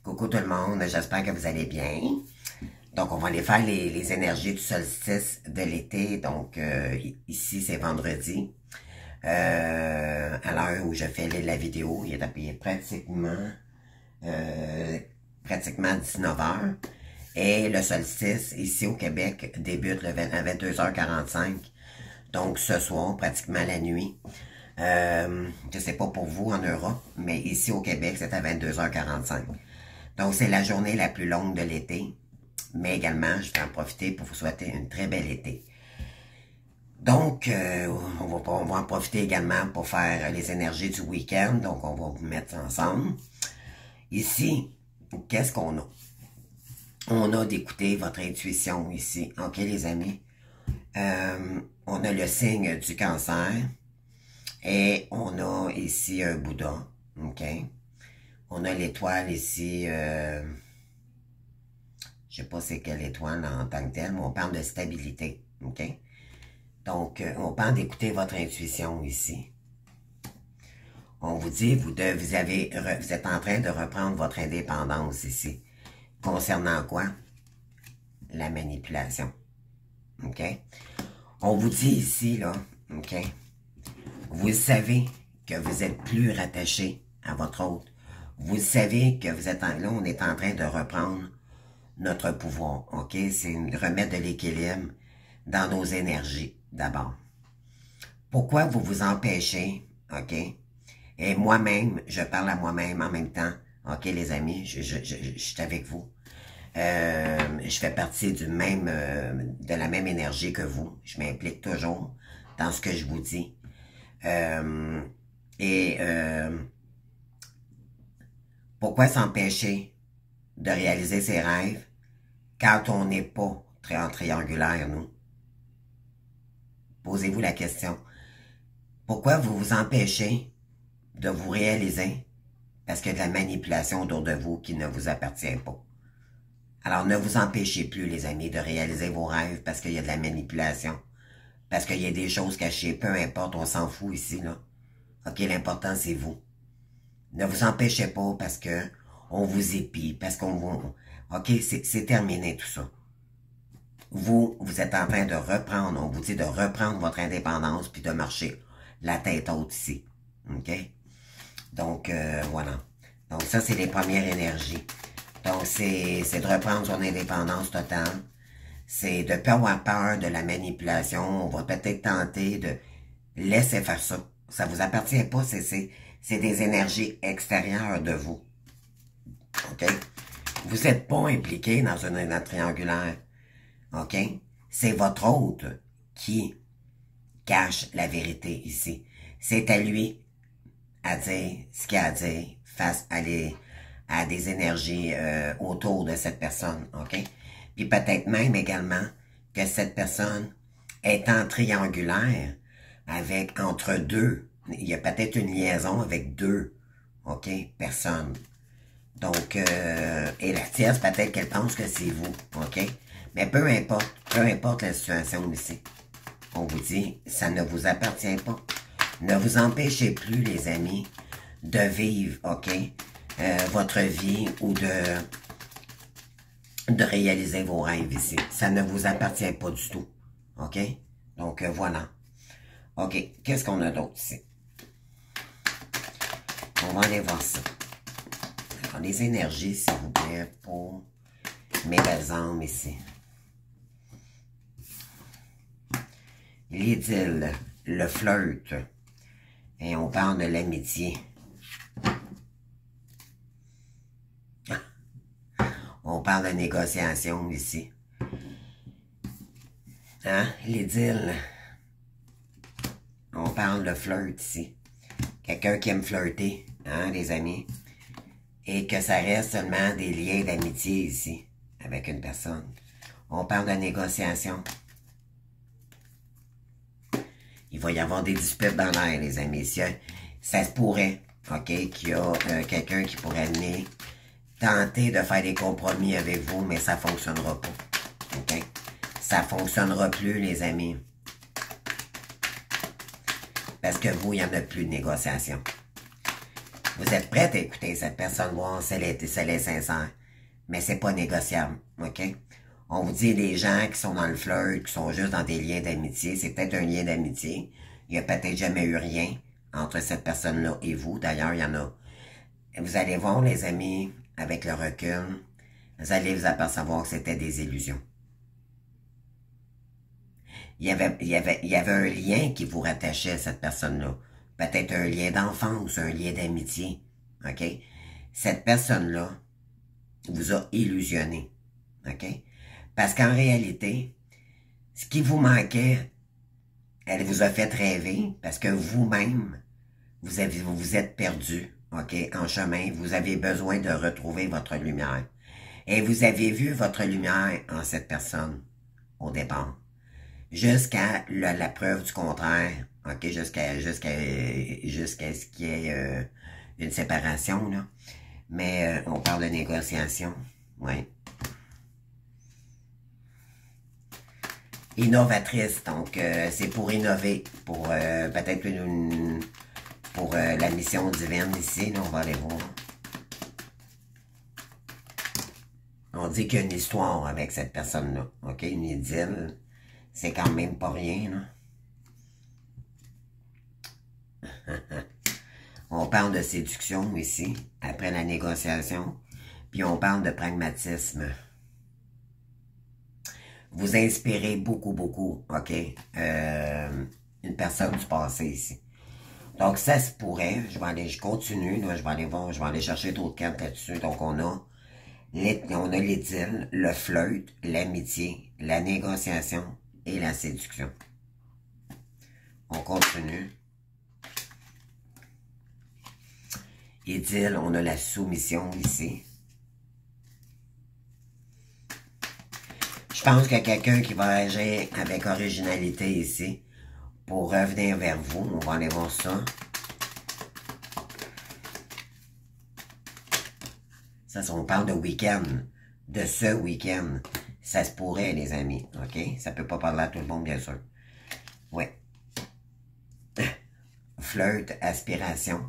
Coucou tout le monde, j'espère que vous allez bien. Donc, on va aller faire les énergies du solstice de l'été. Donc, ici, c'est vendredi. À l'heure où je fais la vidéo, il est pratiquement 19 heures. Et le solstice, ici au Québec, débute à 22h45. Donc, ce soir, pratiquement la nuit. Je sais pas pour vous en Europe, mais ici au Québec, c'est à 22h45. Donc, c'est la journée la plus longue de l'été, mais également, je vais en profiter pour vous souhaiter une très belle été. Donc, on va en profiter également pour faire les énergies du week-end, donc on va vous mettre ensemble. Ici, qu'est-ce qu'on a? On a d'écouter votre intuition ici, ok les amis? On a le signe du cancer, et on a ici un Bouddha, ok? On a l'étoile ici, je sais pas c'est quelle étoile en tant que telle, mais on parle de stabilité, ok? Donc, on parle d'écouter votre intuition ici. On vous dit, vous êtes en train de reprendre votre indépendance ici. Concernant quoi? La manipulation, ok? On vous dit ici, là, ok? Vous savez que vous êtes plus rattaché à votre hôte. Vous savez que vous êtes là, on est en train de reprendre notre pouvoir, ok? C'est remettre de l'équilibre dans nos énergies, d'abord. Pourquoi vous vous empêchez, ok? Et moi-même, je parle à moi-même en même temps, ok les amis? Je suis avec vous. Je fais partie de la même énergie que vous. Je m'implique toujours dans ce que je vous dis. Pourquoi s'empêcher de réaliser ses rêves quand on n'est pas en triangulaire, nous? Posez-vous la question. Pourquoi vous vous empêchez de vous réaliser? Parce qu'il y a de la manipulation autour de vous qui ne vous appartient pas. Alors, ne vous empêchez plus, les amis, de réaliser vos rêves parce qu'il y a de la manipulation. Parce qu'il y a des choses cachées. Peu importe, on s'en fout ici, là. OK, l'important, c'est vous. Ne vous empêchez pas parce que on vous épie, parce qu'on vous... OK, c'est terminé tout ça. Vous êtes en train de reprendre, on vous dit de reprendre votre indépendance puis de marcher la tête haute ici. OK? Donc, voilà. Donc, ça, c'est les premières énergies. Donc, c'est de reprendre son indépendance totale. C'est de ne pas avoir peur de la manipulation. On va peut-être tenter de laisser faire ça. Ça vous appartient pas, c'est des énergies extérieures de vous. OK? Vous n'êtes pas impliqué dans une énergie triangulaire. OK? C'est votre hôte qui cache la vérité ici. C'est à lui à dire ce qu'il a à dire face à des énergies autour de cette personne. OK? Puis peut-être même également que cette personne est en triangulaire avec entre deux. Il y a peut-être une liaison avec deux, ok, personnes. Donc, et la tierce, peut-être qu'elle pense que c'est vous, ok? Mais peu importe la situation ici. On vous dit, ça ne vous appartient pas. Ne vous empêchez plus, les amis, de vivre, ok, votre vie ou de réaliser vos rêves ici. Ça ne vous appartient pas du tout, ok? Donc, voilà. OK, qu'est-ce qu'on a d'autre ici? On va aller voir ça. Alors, les énergies, s'il vous plaît, pour mes belles âmes ici. L'idylle, le flirt, et on parle de l'amitié. On parle de négociation ici. Hein? L'idylle. On parle de flirt ici. Quelqu'un qui aime flirter, hein, les amis. Et que ça reste seulement des liens d'amitié ici, avec une personne. On parle de négociation. Il va y avoir des disputes dans l'air, les amis. Ça se pourrait, ok, qu'il y a quelqu'un qui pourrait venir tenter de faire des compromis avec vous, mais ça ne fonctionnera pas. Ok? Ça ne fonctionnera plus, les amis. Parce que vous, il n'y en a plus de négociation. Vous êtes prête à écouter cette personne, voir si elle est sincère. Mais c'est pas négociable, OK? On vous dit les gens qui sont dans le flirt, qui sont juste dans des liens d'amitié, c'est peut-être un lien d'amitié. Il n'y a peut-être jamais eu rien entre cette personne-là et vous. D'ailleurs, il y en a. Vous allez voir, les amis, avec le recul, vous allez vous apercevoir que c'était des illusions. Il y avait un lien qui vous rattachait à cette personne-là. Peut-être un lien d'enfance, un lien d'amitié. OK? Cette personne-là vous a illusionné. OK? Parce qu'en réalité, ce qui vous manquait, elle vous a fait rêver parce que vous-même, vous êtes perdu, OK, en chemin. Vous avez besoin de retrouver votre lumière. Et vous avez vu votre lumière en cette personne au départ. Jusqu'à la preuve du contraire, OK, jusqu'à ce qu'il y ait une séparation, là. Mais on parle de négociation, oui. Innovatrice, donc c'est pour innover, pour peut-être pour la mission divine ici, là, on va aller voir. On dit qu'il y a une histoire avec cette personne-là, OK, une idylle, c'est quand même pas rien, là. On parle de séduction ici, après la négociation, puis on parle de pragmatisme. Vous inspirez beaucoup, beaucoup, OK, une personne du passé ici. Donc, ça se pourrait, je continue, là, je vais aller voir, je vais aller chercher d'autres cartes là-dessus. Donc, on a l'idylle, le flirt, l'amitié, la négociation et la séduction. On continue. Idylle, on a la soumission ici. Je pense qu'il y a quelqu'un qui va agir avec originalité ici pour revenir vers vous. On va aller voir ça. Ça, on parle de week-end, de ce week-end. Ça se pourrait, les amis, OK? Ça peut pas parler à tout le monde, bien sûr. Ouais. Flirt, aspiration.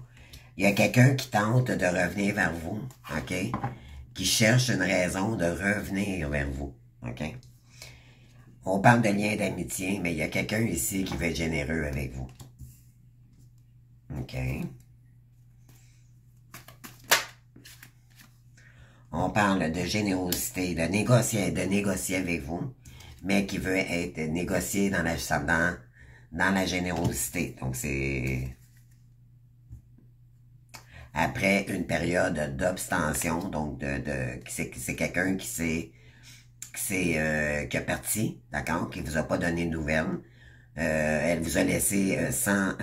Il y a quelqu'un qui tente de revenir vers vous, OK? Qui cherche une raison de revenir vers vous, OK? On parle de lien d'amitié, mais il y a quelqu'un ici qui veut être généreux avec vous. OK? On parle de générosité, de négocier avec vous, mais qui veut être négocié dans la générosité. Donc, c'est après une période d'abstention, donc c'est quelqu'un qui a parti, d'accord, qui vous a pas donné de nouvelles. Elle vous a laissé sans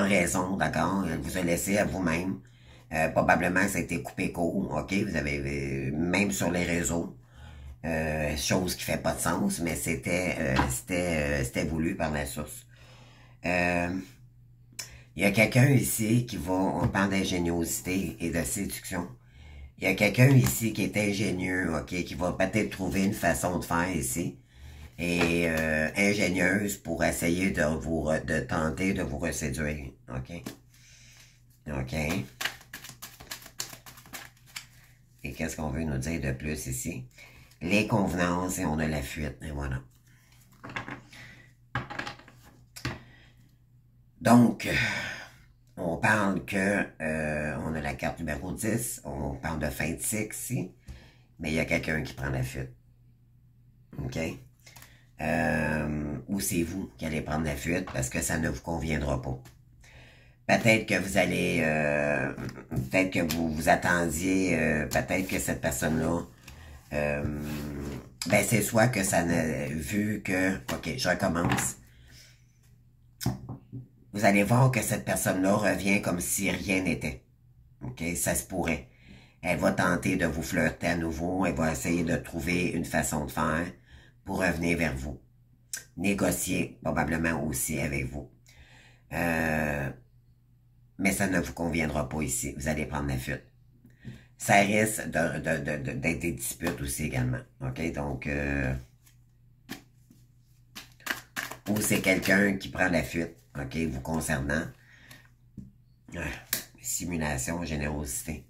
raison, d'accord, elle vous a laissé à vous-même. Probablement que ça a été coupé court, ok, vous avez, même sur les réseaux, chose qui fait pas de sens, mais c'était voulu par la source. Il y a quelqu'un ici on parle d'ingéniosité et de séduction. Il y a quelqu'un ici qui est ingénieux, ok, qui va peut-être trouver une façon de faire ici. Et ingénieuse pour essayer de tenter de vous reséduire, ok? OK. Et qu'est-ce qu'on veut nous dire de plus ici? Les convenances et on a la fuite, et voilà. Donc, on parle que on a la carte numéro 10, on parle de fin de cycle ici, mais il y a quelqu'un qui prend la fuite. OK? Ou c'est vous qui allez prendre la fuite parce que ça ne vous conviendra pas. Peut-être que vous allez, peut-être que vous vous attendiez, peut-être que cette personne-là, ben c'est soit que ça n'a vu que, ok, je recommence. Vous allez voir que cette personne-là revient comme si rien n'était. Ok, ça se pourrait. Elle va tenter de vous flirter à nouveau, elle va essayer de trouver une façon de faire pour revenir vers vous. Négocier probablement aussi avec vous. Mais ça ne vous conviendra pas ici. Vous allez prendre la fuite. Ça risque d'être des disputes aussi également. OK? Donc, ou c'est quelqu'un qui prend la fuite, OK, vous concernant. Simulation, générosité.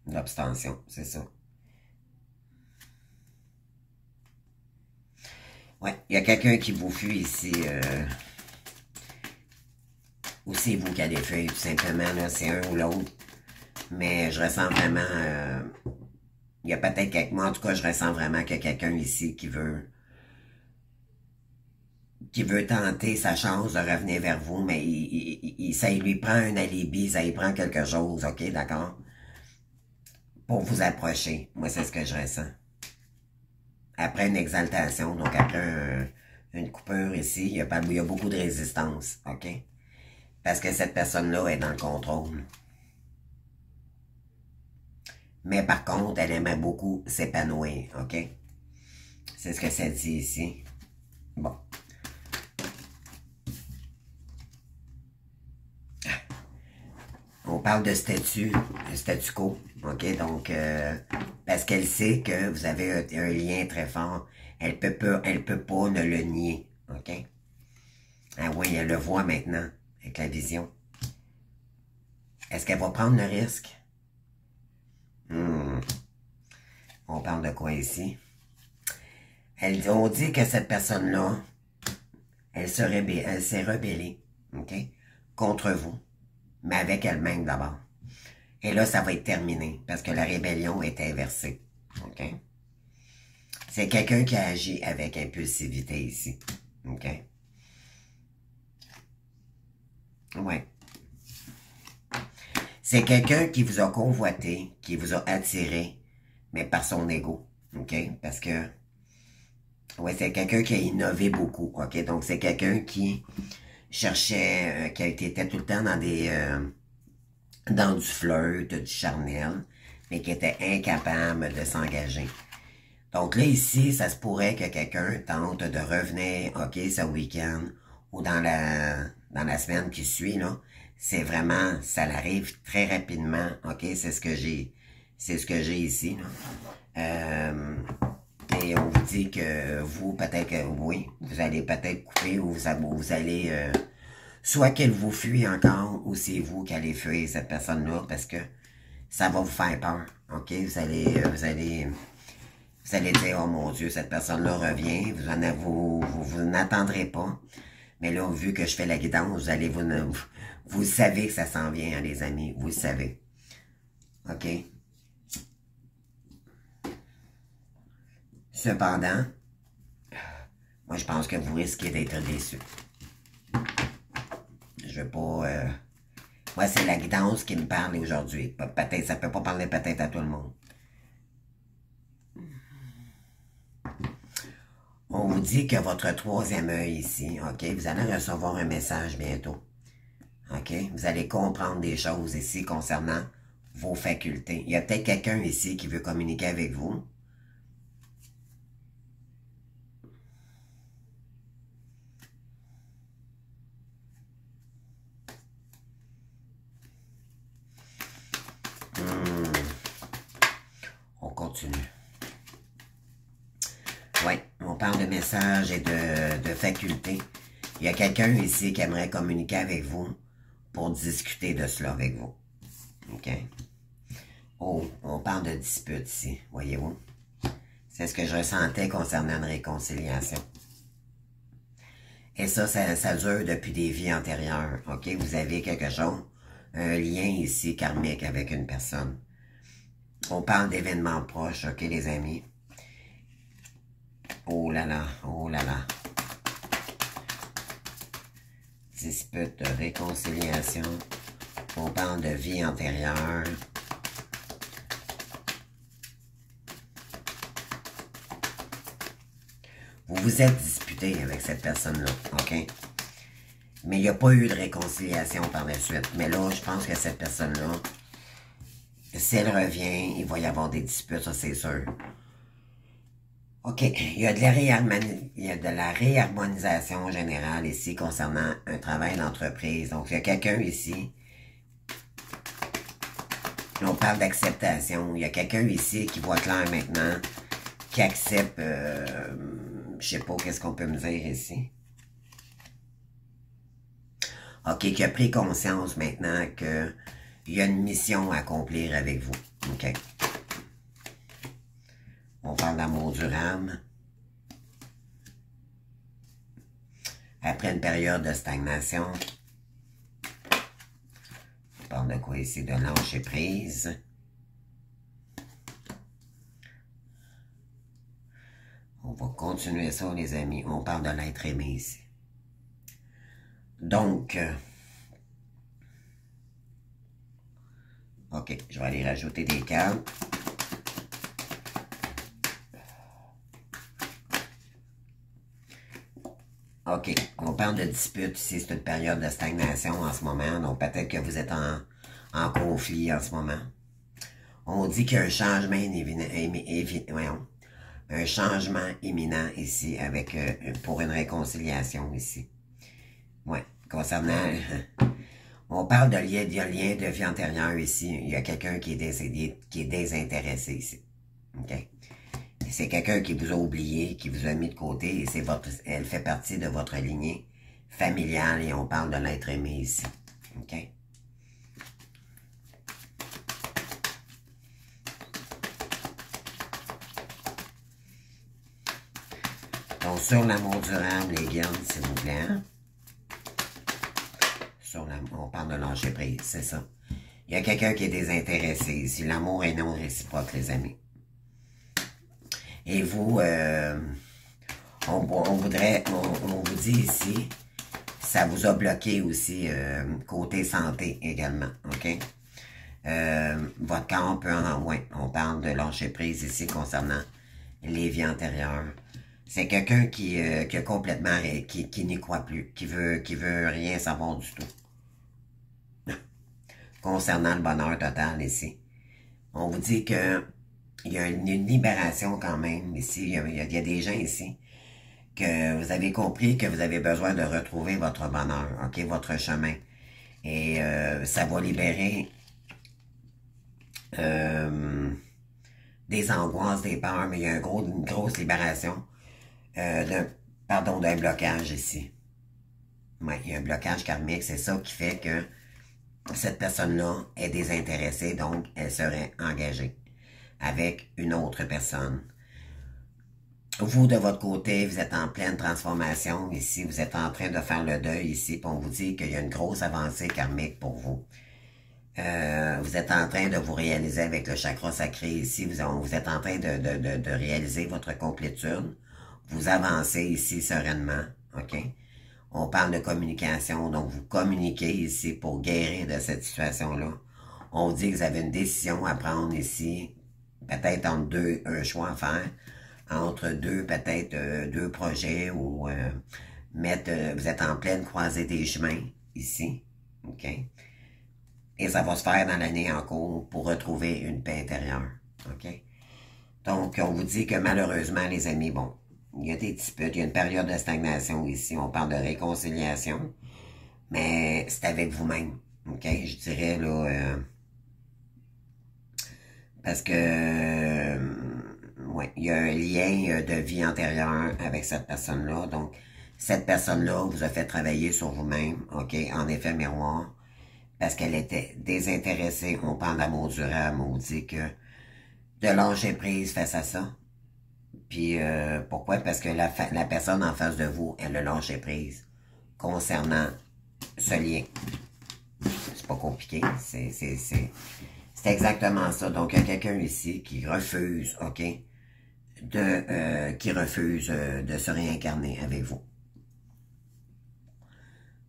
L'abstention, c'est ça. Ouais, il y a quelqu'un qui vous fuit ici. Ou c'est vous qui allez fuir, tout simplement, là, c'est un ou l'autre. Mais je ressens vraiment... il y a peut-être quelques mois, en tout cas, je ressens vraiment qu'il y a quelqu'un ici qui veut tenter sa chance de revenir vers vous, mais ça lui prend un alibi, ça lui prend quelque chose, ok, d'accord? Pour vous approcher. Moi, c'est ce que je ressens. Après une exaltation, donc après une coupure ici, il y a beaucoup de résistance, ok? Parce que cette personne-là est dans le contrôle. Mais par contre, elle aimait beaucoup s'épanouir, ok? C'est ce que ça dit ici. Bon. On parle de statu quo, ok? Donc, parce qu'elle sait que vous avez un lien très fort. Elle peut pas ne le nier, ok? Ah oui, elle le voit maintenant, avec la vision. Est-ce qu'elle va prendre le risque? On parle de quoi ici? On dit que cette personne-là, elle s'est rebellée, ok? Contre vous, mais avec elle-même d'abord. Et là, ça va être terminé, parce que la rébellion est inversée, ok? C'est quelqu'un qui a agi avec impulsivité ici, ok? Ouais. C'est quelqu'un qui vous a convoité, qui vous a attiré, mais par son ego, ok? Parce que, ouais, c'est quelqu'un qui a innové beaucoup, ok? Donc, c'est quelqu'un qui cherchait, qui était tout le temps dans du flirt, du charnel, mais qui était incapable de s'engager. Donc là, ici, ça se pourrait que quelqu'un tente de revenir, ok, ce week-end, ou dans la semaine qui suit, là. C'est vraiment, ça arrive très rapidement, ok, c'est ce que j'ai ici, là. Et on vous dit que vous, peut-être que oui, vous allez peut-être couper, ou vous allez, soit qu'elle vous fuit encore, ou c'est vous qui allez fuir cette personne-là, parce que ça va vous faire peur, ok, vous allez dire, oh mon Dieu, cette personne-là revient, vous n'attendrez pas. Mais là, vu que je fais la guidance, vous savez que ça s'en vient, hein, les amis, vous le savez. OK? Cependant, moi, je pense que vous risquez d'être déçus. Je veux pas... moi, c'est la guidance qui me parle aujourd'hui. Peut-être, ça peut pas parler peut-être à tout le monde. On vous dit que votre troisième œil ici, ok, vous allez recevoir un message bientôt. Ok, vous allez comprendre des choses ici concernant vos facultés. Il y a peut-être quelqu'un ici qui veut communiquer avec vous. On continue. Oui, on parle de messages et de facultés. Il y a quelqu'un ici qui aimerait communiquer avec vous pour discuter de cela avec vous. OK? Oh, on parle de dispute ici, voyez-vous? C'est ce que je ressentais concernant une réconciliation. Et ça dure depuis des vies antérieures, OK? Vous avez quelque chose, un lien ici karmique avec une personne. On parle d'événements proches, OK, les amis? Oh là là, oh là là. Dispute de réconciliation. On parle de vie antérieure. Vous vous êtes disputé avec cette personne-là, OK? Mais il n'y a pas eu de réconciliation par la suite. Mais là, je pense que cette personne-là, si elle revient, il va y avoir des disputes, ça c'est sûr. OK, il y a de la réharmonisation générale ici concernant un travail d'entreprise. Donc, il y a quelqu'un ici. On parle d'acceptation. Il y a quelqu'un ici qui voit clair maintenant, qui accepte je sais pas qu'est-ce qu'on peut me dire ici. OK, qui a pris conscience maintenant qu'il y a une mission à accomplir avec vous. OK. On parle d'amour durable. Après une période de stagnation. On parle de quoi ici? De lâcher prise. On va continuer ça, les amis. On parle de l'être aimé ici. Donc, OK, je vais aller rajouter des cartes. OK, on parle de dispute ici. C'est une période de stagnation en ce moment. Donc, peut-être que vous êtes en conflit en ce moment. On dit qu'il y a un changement un changement imminent ici avec pour une réconciliation ici. Ouais, concernant... on parle de lien de vie antérieure ici. Il y a quelqu'un qui est décédé, qui est désintéressé ici. OK? C'est quelqu'un qui vous a oublié, qui vous a mis de côté, et elle fait partie de votre lignée familiale, et on parle de l'être aimé ici. OK? Donc, sur l'amour durable, les guildes, s'il vous plaît. On parle de lâcher prise, c'est ça. Il y a quelqu'un qui est désintéressé ici. L'amour est non réciproque, les amis. Et vous, on vous dit ici, ça vous a bloqué aussi côté santé également, OK? Votre corps peut on parle de lâcher prise ici concernant les vies antérieures. C'est quelqu'un qui a complètement, qui n'y croit plus, qui veut rien savoir du tout. Concernant le bonheur total ici. On vous dit que il y a une libération quand même ici. Il y a des gens ici que vous avez compris que vous avez besoin de retrouver votre bonheur, OK, votre chemin. Et ça va libérer des angoisses, des peurs, mais il y a une grosse libération d'un blocage ici. Ouais, il y a un blocage karmique, c'est ça qui fait que cette personne-là est désintéressée, donc elle serait engagée avec une autre personne. Vous, de votre côté, vous êtes en pleine transformation ici. Vous êtes en train de faire le deuil ici. Puis on vous dit qu'il y a une grosse avancée karmique pour vous. Vous êtes en train de vous réaliser avec le chakra sacré ici. Vous êtes en train de réaliser votre complétude. Vous avancez ici sereinement. OK? On parle de communication. Donc, vous communiquez ici pour guérir de cette situation-là. On dit que vous avez une décision à prendre ici. Peut-être entre un choix à faire. Entre peut-être deux projets ou vous êtes en pleine croisée des chemins ici, OK? Et ça va se faire dans l'année en cours pour retrouver une paix intérieure, OK? Donc, on vous dit que malheureusement, les amis, bon, il y a des disputes, il y a une période de stagnation ici, on parle de réconciliation, mais c'est avec vous-même, OK? Je dirais, là, parce que... ouais, il y a un lien de vie antérieure avec cette personne-là. Donc, cette personne-là vous a fait travailler sur vous-même, OK, en effet miroir, parce qu'elle était désintéressée. On parle d'amour durable, on dit que de lâcher prise face à ça. Puis, pourquoi? Parce que la personne en face de vous, elle a lâché prise concernant ce lien. C'est pas compliqué, c'est exactement ça. Donc, il y a quelqu'un ici qui refuse, OK, qui refuse de se réincarner avec vous.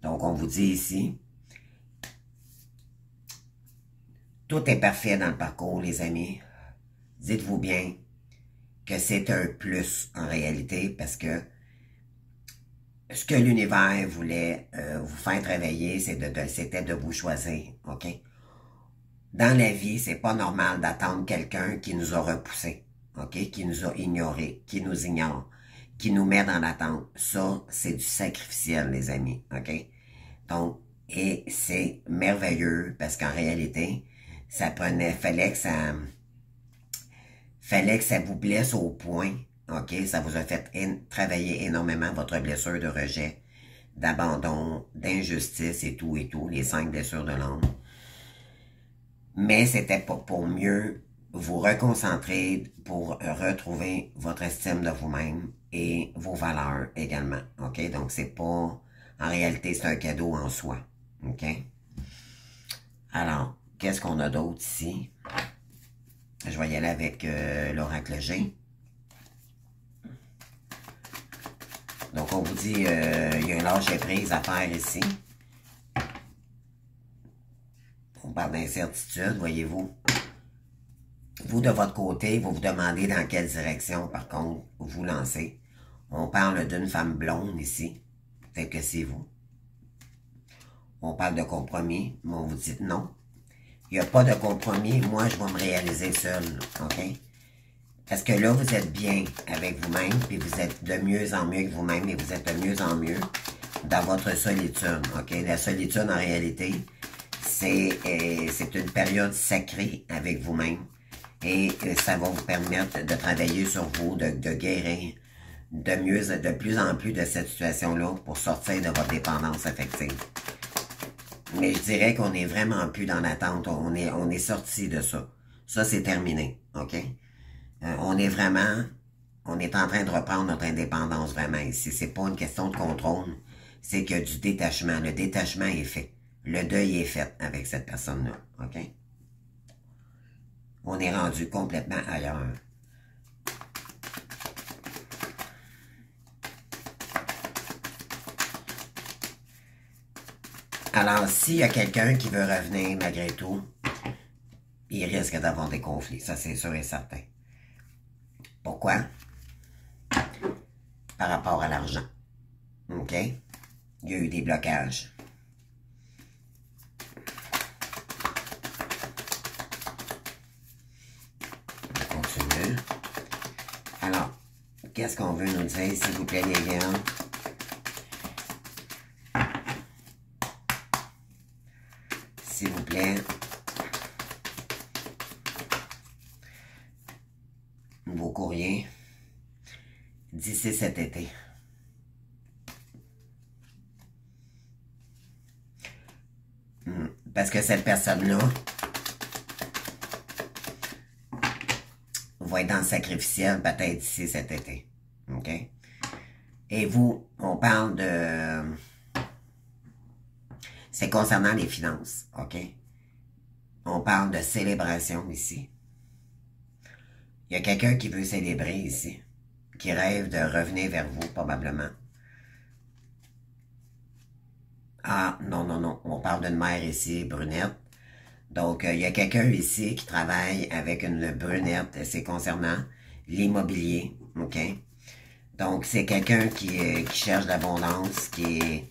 Donc, on vous dit ici, tout est parfait dans le parcours, les amis. Dites-vous bien que c'est un plus en réalité, parce que ce que l'univers voulait vous faire travailler, c'était de vous choisir, OK? Dans la vie, c'est pas normal d'attendre quelqu'un qui nous a repoussés, OK? Qui nous a ignorés, qui nous ignore, qui nous met dans l'attente. Ça, c'est du sacrificiel, les amis, OK? Donc, et c'est merveilleux, parce qu'en réalité, fallait que ça vous blesse au point, OK? Ça vous a fait travailler énormément votre blessure de rejet, d'abandon, d'injustice et tout, les 5 blessures de l'âme. Mais c'était pas pour mieux vous reconcentrer, pour retrouver votre estime de vous-même et vos valeurs également. OK? Donc, c'est pas... En réalité, c'est un cadeau en soi. OK? Alors, qu'est-ce qu'on a d'autre ici? Je vais y aller avec l'oracle G. Donc, on vous dit, il y a un lâcher-prise à faire ici. On parle d'incertitude, voyez-vous. Vous, de votre côté, vous vous demandez dans quelle direction, par contre, vous lancez. On parle d'une femme blonde ici. Peut-être que c'est vous. On parle de compromis, mais on vous dit non. Il n'y a pas de compromis. Moi, je vais me réaliser seul. OK? Parce que là, vous êtes bien avec vous-même, puis vous êtes de mieux en mieux avec vous-même, et vous êtes de mieux en mieux dans votre solitude. OK? La solitude, en réalité, c'est une période sacrée avec vous-même. Et ça va vous permettre de travailler sur vous, de guérir de plus en plus de cette situation-là pour sortir de votre dépendance affective. Mais je dirais qu'on n'est vraiment plus dans l'attente. On est sorti de ça. Ça, c'est terminé. OK? On est en train de reprendre notre indépendance vraiment ici. C'est pas une question de contrôle. C'est que du détachement. Le détachement est fait. Le deuil est fait avec cette personne-là. OK? On est rendu complètement ailleurs. Alors, s'il y a quelqu'un qui veut revenir malgré tout, il risque d'avoir des conflits. Ça, c'est sûr et certain. Pourquoi? Par rapport à l'argent. OK? Il y a eu des blocages. On continue. Alors, qu'est-ce qu'on veut nous dire, s'il vous plaît, les gars? S'il vous plaît. Vos courriers. D'ici cet été. Parce que cette personne-là va être dans le sacrificiel peut-être d'ici cet été. OK? Et vous, on parle de... C'est concernant les finances. OK? On parle de célébration ici. Il y a quelqu'un qui veut célébrer ici. Qui rêve de revenir vers vous, probablement. Ah, non, non, non. On parle d'une mère ici, brunette. Donc, il y a quelqu'un ici qui travaille avec une brunette. C'est concernant l'immobilier. OK? Donc, c'est quelqu'un qui cherche l'abondance, qui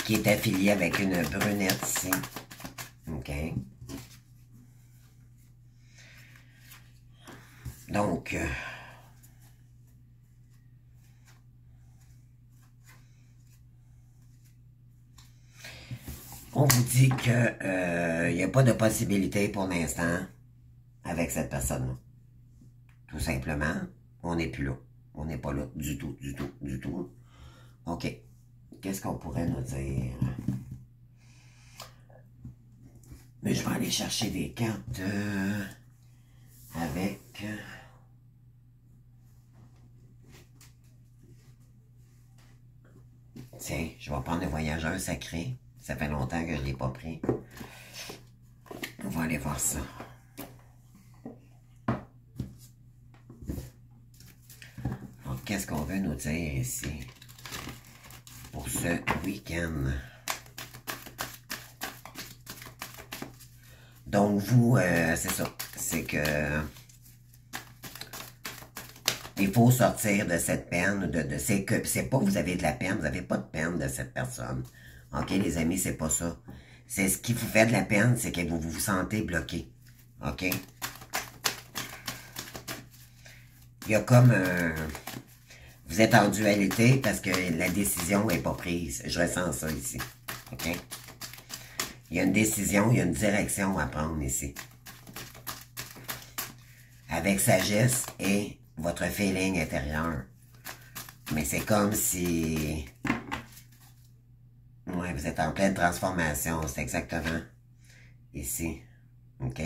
est affilié avec une brunette ici. OK? Donc... on vous dit que il n'y a pas de possibilité pour l'instant avec cette personne-là. Tout simplement, on n'est plus là. On n'est pas là du tout, du tout, du tout. OK. Qu'est-ce qu'on pourrait nous dire? Mais je vais aller chercher des cartes avec... Tiens, je vais prendre le voyageur sacré. Ça fait longtemps que je ne l'ai pas pris. On va aller voir ça. Alors, qu'est-ce qu'on veut nous dire ici pour ce week-end? Donc, vous, c'est ça. C'est que il faut sortir de cette peine. C'est pas que vous avez de la peine. Vous n'avez pas de peine de cette personne. OK, les amis, c'est pas ça. C'est ce qui vous fait de la peine, c'est que vous vous sentez bloqué. OK? Il y a comme un... Vous êtes en dualité parce que la décision n'est pas prise. Je ressens ça ici. OK? Il y a une décision, il y a une direction à prendre ici. Avec sagesse et votre feeling intérieur. Mais c'est comme si... Ouais, vous êtes en pleine transformation, c'est exactement ici. OK?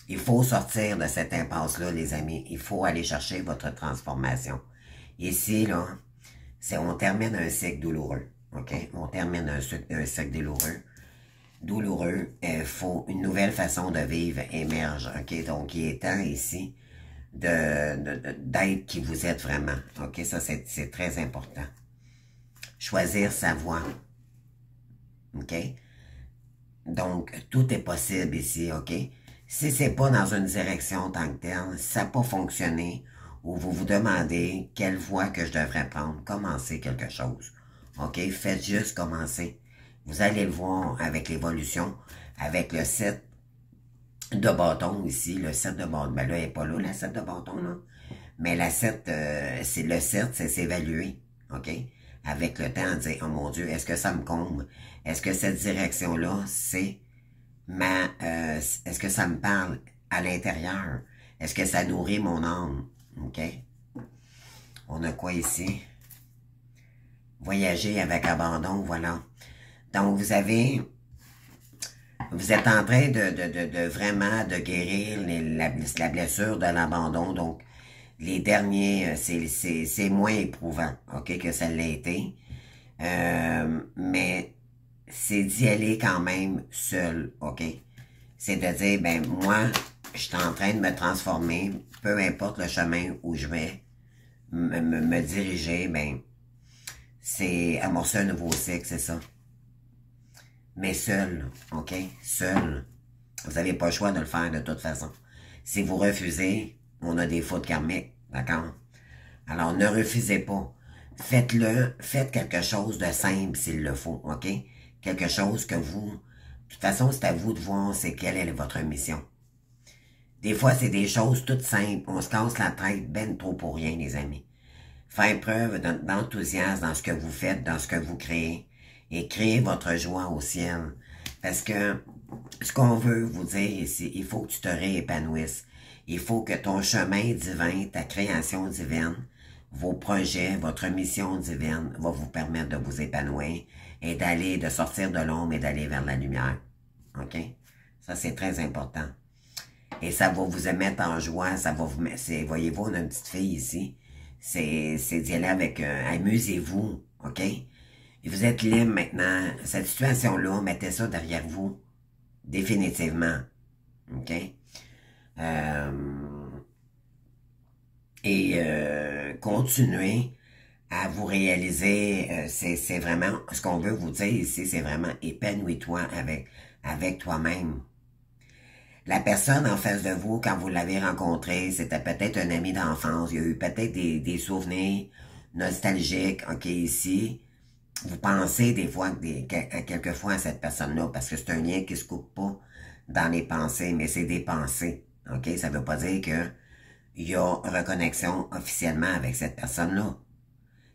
Il faut sortir de cette impasse-là, les amis. Il faut aller chercher votre transformation. Ici, là, on termine un cycle douloureux. OK? On termine un cycle douloureux. Il faut une nouvelle façon de vivre émerge. OK? Donc, il est temps ici d'être qui vous êtes vraiment. OK? Ça, c'est très important. Choisir sa voie. OK? Donc, tout est possible ici, OK? Si c'est pas dans une direction en tant que telle, si ça n'a pas fonctionné, ou vous vous demandez quelle voie que je devrais prendre, commencez quelque chose. OK? Faites juste commencer. Vous allez le voir avec l'évolution, avec le 7 de bâton ici, le 7 de bâton. Ben là, elle n'est pas là, la 7 de bâton, là. Mais la 7, c'est le 7, c'est s'évaluer. OK? Avec le temps, dire, oh mon Dieu, est-ce que ça me comble? Est-ce que cette direction-là, c'est est-ce que ça me parle à l'intérieur? Est-ce que ça nourrit mon âme? OK? On a quoi ici? Voyager avec abandon, voilà. Donc, vous êtes en train de vraiment de guérir la blessure de l'abandon. Donc, les derniers, c'est moins éprouvant, OK, que ça l'a été. Mais c'est d'y aller quand même seul, OK? C'est de dire, ben moi, je suis en train de me transformer, peu importe le chemin où je vais me diriger, ben c'est amorcer un nouveau cycle, c'est ça. Mais seul, OK? Seul. Vous n'avez pas le choix de le faire de toute façon. Si vous refusez, on a des fautes karmiques, d'accord? Alors, ne refusez pas. Faites-le, faites quelque chose de simple s'il le faut, OK? Quelque chose que vous... De toute façon, c'est à vous de voir c'est quelle est votre mission. Des fois, c'est des choses toutes simples. On se casse la tête ben trop pour rien, les amis. Faire preuve d'enthousiasme dans ce que vous faites, dans ce que vous créez. Et créez votre joie au ciel. Parce que ce qu'on veut vous dire ici, il faut que tu te réépanouisses. Il faut que ton chemin divin, ta création divine, vos projets, votre mission divine va vous permettre de vous épanouir et de sortir de l'ombre et d'aller vers la lumière. OK? Ça, c'est très important. Et ça va vous mettre en joie, ça va vous mettre, voyez-vous, on a une petite fille ici, c'est d'y aller avec, amusez-vous, OK? Et vous êtes libre maintenant, cette situation-là, mettez ça derrière vous, définitivement, OK? Continuez à vous réaliser, c'est vraiment, ce qu'on veut vous dire ici, c'est vraiment épanouis-toi avec toi-même. La personne en face de vous, quand vous l'avez rencontré, c'était peut-être un ami d'enfance, il y a eu peut-être des souvenirs nostalgiques, ok, ici. Vous pensez des fois, quelquefois à cette personne-là, parce que c'est un lien qui se coupe pas dans les pensées, mais c'est des pensées, ok? Ça veut pas dire que il y a reconnexion officiellement avec cette personne-là.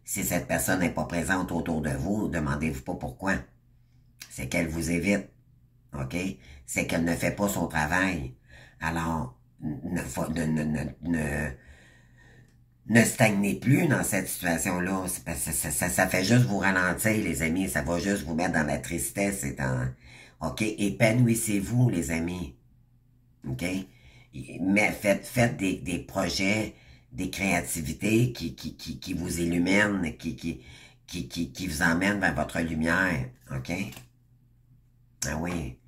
Si cette personne n'est pas présente autour de vous, demandez-vous pas pourquoi. C'est qu'elle vous évite. OK? C'est qu'elle ne fait pas son travail. Alors, ne stagnez plus dans cette situation-là. Ça fait juste vous ralentir, les amis. Ça va juste vous mettre dans la tristesse. OK? Épanouissez-vous, les amis. OK? Mais faites des projets, des créativités qui vous illuminent, qui vous emmènent vers votre lumière. OK? Ah oui.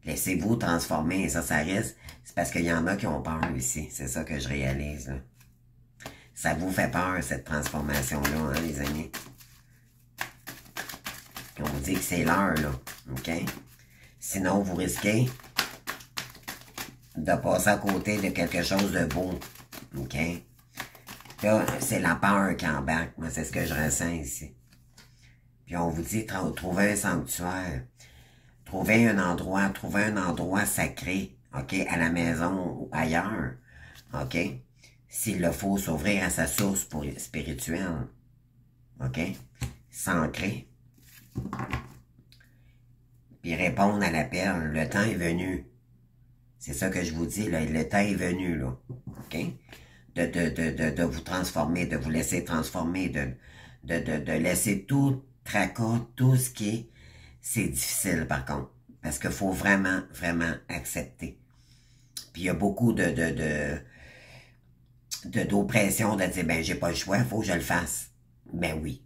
Laissez-vous transformer. Et ça risque. C'est parce qu'il y en a qui ont peur ici. C'est ça que je réalise, là. Ça vous fait peur, cette transformation-là, hein, les amis? On vous dit que c'est l'heure, là. OK? Sinon, vous risquez de passer à côté de quelque chose de beau. OK? Là, c'est la peur qui embarque. Moi, c'est ce que je ressens ici. Puis on vous dit, trouvez un sanctuaire. Trouvez un endroit sacré, OK, à la maison ou ailleurs, OK? S'il le faut, s'ouvrir à sa source spirituelle, OK? S'ancrer. Puis répondre à l'appel. Le temps est venu. C'est ça que je vous dis, là. Le temps est venu, là. OK? de vous transformer, de vous laisser transformer, de laisser tout tracas, tout ce qui est, c'est difficile par contre. Parce qu'il faut vraiment, vraiment accepter. Puis il y a beaucoup d'oppression de dire, ben j'ai pas le choix, il faut que je le fasse. Ben oui,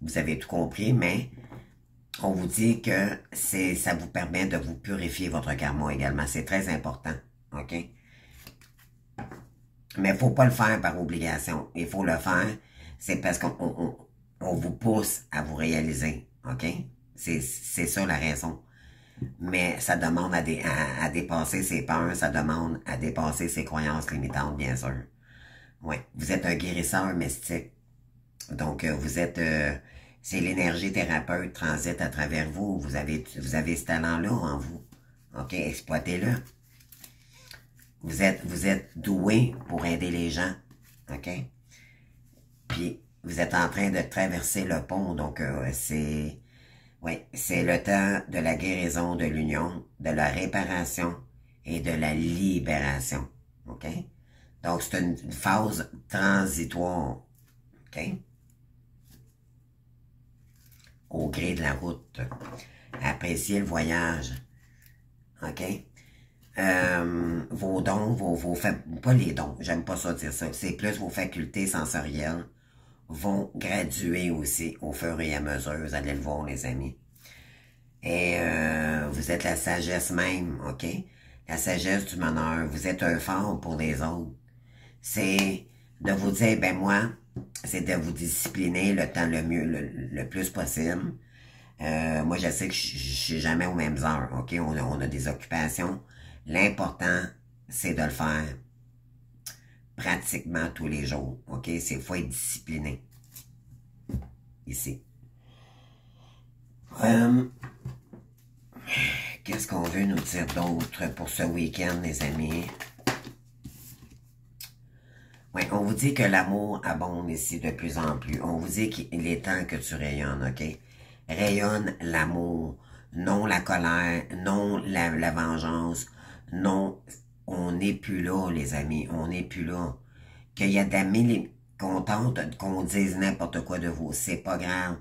vous avez tout compris, mais on vous dit que ça vous permet de vous purifier votre karma également. C'est très important, ok? Mais il ne faut pas le faire par obligation. Il faut le faire, c'est parce qu'on vous pousse à vous réaliser, ok? C'est ça la raison. Mais ça demande à dépasser ses peurs, ça demande à dépasser ses croyances limitantes, bien sûr. Oui, vous êtes un guérisseur mystique. Donc, vous êtes... c'est l'énergie thérapeute transite à travers vous. Vous avez ce talent-là en vous. OK? Exploitez-le. Vous êtes doué pour aider les gens. OK? Puis, vous êtes en train de traverser le pont. Donc, oui, c'est le temps de la guérison, de l'union, de la réparation et de la libération. OK? Donc, c'est une phase transitoire. OK? Au gré de la route. Appréciez le voyage. OK? Vos dons, pas les dons, j'aime pas ça dire ça, c'est plus vos facultés sensorielles vont graduer aussi au fur et à mesure, vous allez le voir les amis. Et vous êtes la sagesse même, OK? La sagesse du bonheur, vous êtes un phare pour les autres. C'est de vous dire, ben moi, c'est de vous discipliner le temps le plus possible. Moi, je sais que je suis jamais aux mêmes heures, OK? On a des occupations. L'important, c'est de le faire pratiquement tous les jours, OK? Il faut être discipliné. Ici. Qu'est-ce qu'on veut nous dire d'autre pour ce week-end, les amis? Oui, on vous dit que l'amour abonde ici de plus en plus. On vous dit qu'il est temps que tu rayonnes, OK? Rayonne l'amour, non la colère, non la vengeance, non, on n'est plus là, les amis, on n'est plus là. Qu'il y a d'amis contentes qu'on dise n'importe quoi de vous, c'est pas grave.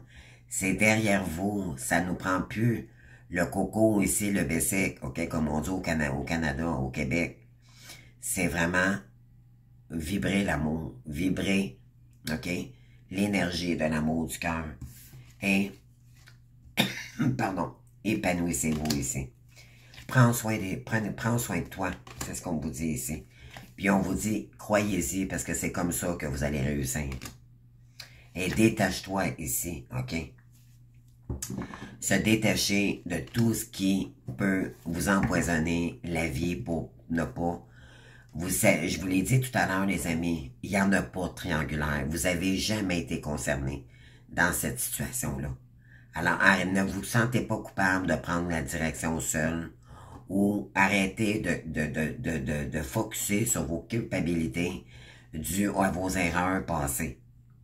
C'est derrière vous, ça nous prend plus le coco ici, le bessic, OK, comme on dit au Canada, au Québec. C'est vraiment vibrer l'amour, vibrer, OK, l'énergie de l'amour du cœur. Et, pardon, épanouissez-vous ici. Prends soin de toi, c'est ce qu'on vous dit ici. Puis on vous dit, croyez-y, parce que c'est comme ça que vous allez réussir. Et détache-toi ici, OK? Se détacher de tout ce qui peut vous empoisonner la vie pour ne pas... je vous l'ai dit tout à l'heure, les amis, il n'y en a pas de triangulaire. Vous n'avez jamais été concerné dans cette situation-là. Alors, ne vous sentez pas coupable de prendre la direction seul ou arrêtez de focusser sur vos culpabilités dues à vos erreurs passées.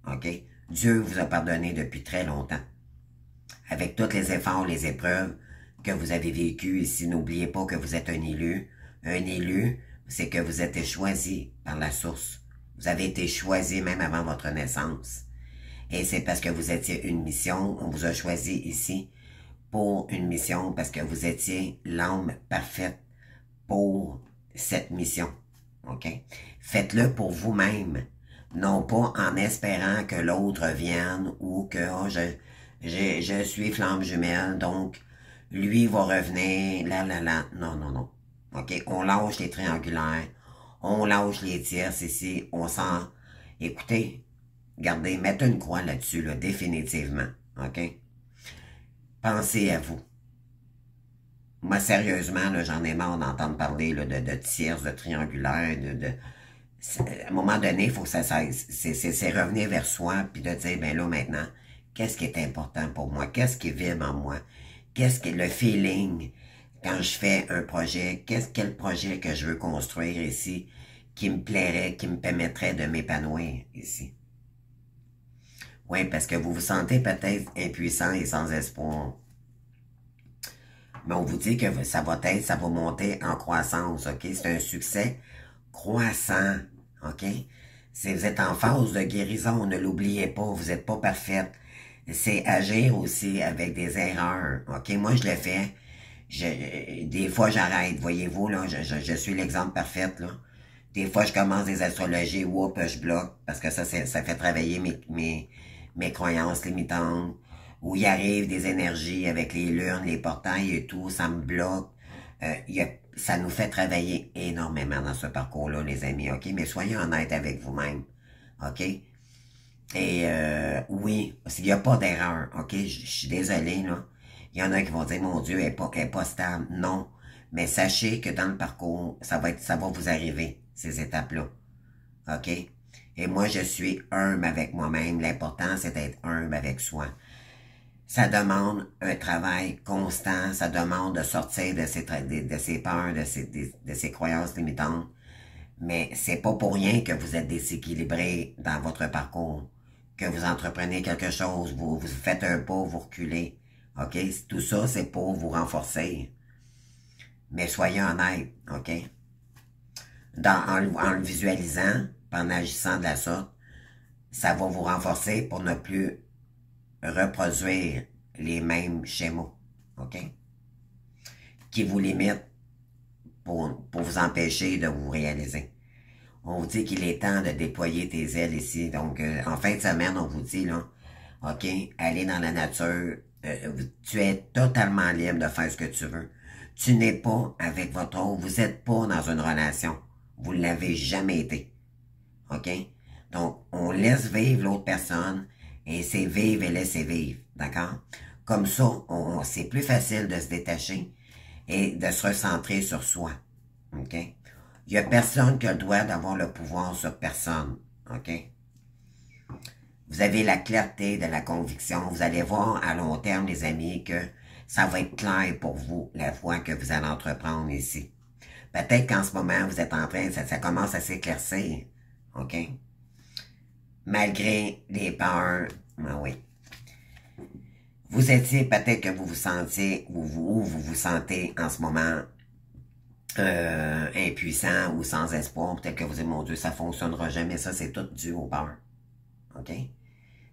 OK? Dieu vous a pardonné depuis très longtemps. Avec tous les efforts, les épreuves que vous avez vécues ici, n'oubliez pas que vous êtes un élu. Un élu, c'est que vous êtes choisi par la source. Vous avez été choisi même avant votre naissance. Et c'est parce que vous étiez une mission, on vous a choisi ici pour une mission, parce que vous étiez l'âme parfaite pour cette mission. OK? Faites-le pour vous-même, non pas en espérant que l'autre vienne ou que oh, je suis flamme jumelle, donc lui va revenir, Non, non, non. OK? On lâche les triangulaires, on lâche les tierces ici, on s'en... Écoutez, regardez, mettez une croix là-dessus, là, définitivement. OK? Pensez à vous. Moi, sérieusement, j'en ai marre d'entendre parler là, de tierces, de triangulaires, à un moment donné, il faut que ça cesse. C'est revenir vers soi, puis de dire, ben là, maintenant, qu'est-ce qui est important pour moi? Qu'est-ce qui vibre en moi? Qu'est-ce qui est le feeling quand je fais un projet? Quel projet que je veux construire ici qui me plairait, qui me permettrait de m'épanouir ici? Oui, parce que vous vous sentez peut-être impuissant et sans espoir. Mais on vous dit que ça va monter en croissance, OK? C'est un succès croissant, OK? Si vous êtes en phase de guérison, ne l'oubliez pas, vous n'êtes pas parfaite. C'est agir aussi avec des erreurs. OK? Moi, je le fais. Des fois, j'arrête. Voyez-vous, là, je suis l'exemple parfait, là. Des fois, je commence des astrologies, whoop, je bloque, parce que ça fait travailler mes croyances limitantes. Où il arrive des énergies avec les lunes, les portails et tout, ça me bloque. Ça nous fait travailler énormément dans ce parcours-là, les amis, OK? Mais soyez honnêtes avec vous-même, OK? Et oui, il n'y a pas d'erreur, OK? Je suis désolé, là. Il y en a qui vont dire, mon Dieu, elle est pas stable. Non. Mais sachez que dans le parcours, ça va vous arriver, ces étapes-là. OK? Et moi, je suis humble avec moi-même. L'important, c'est d'être humble avec soi. Ça demande un travail constant, ça demande de sortir de ses peurs, de ses croyances limitantes. Mais c'est pas pour rien que vous êtes déséquilibré dans votre parcours, que vous entreprenez quelque chose, vous faites un pas, vous reculez. OK? Tout ça, c'est pour vous renforcer. Mais soyez honnête, OK? En le visualisant, en agissant de la sorte, ça va vous renforcer pour ne plus reproduire les mêmes schémas, OK? Qui vous limitent pour vous empêcher de vous réaliser. On vous dit qu'il est temps de déployer tes ailes ici. Donc, en fin de semaine, on vous dit, là, OK, allez dans la nature. Tu es totalement libre de faire ce que tu veux. Tu n'es pas avec votre autre. Vous n'êtes pas dans une relation. Vous ne l'avez jamais été. OK? Donc, on laisse vivre l'autre personne et c'est vivre et laisser vivre. D'accord? Comme ça, c'est plus facile de se détacher et de se recentrer sur soi. OK? Il n'y a personne qui a le droit d'avoir le pouvoir sur personne. OK? Vous avez la clarté de la conviction. Vous allez voir à long terme, les amis, que ça va être clair pour vous, la voie que vous allez entreprendre ici. Peut-être qu'en ce moment, vous êtes en train, ça commence à s'éclaircir. OK? Malgré les peurs, ben oui. Vous étiez, peut-être que vous vous sentiez, ou vous vous sentez en ce moment impuissant ou sans espoir. Peut-être que vous dites, mon Dieu, ça fonctionnera jamais. Ça, c'est tout dû aux peurs. OK?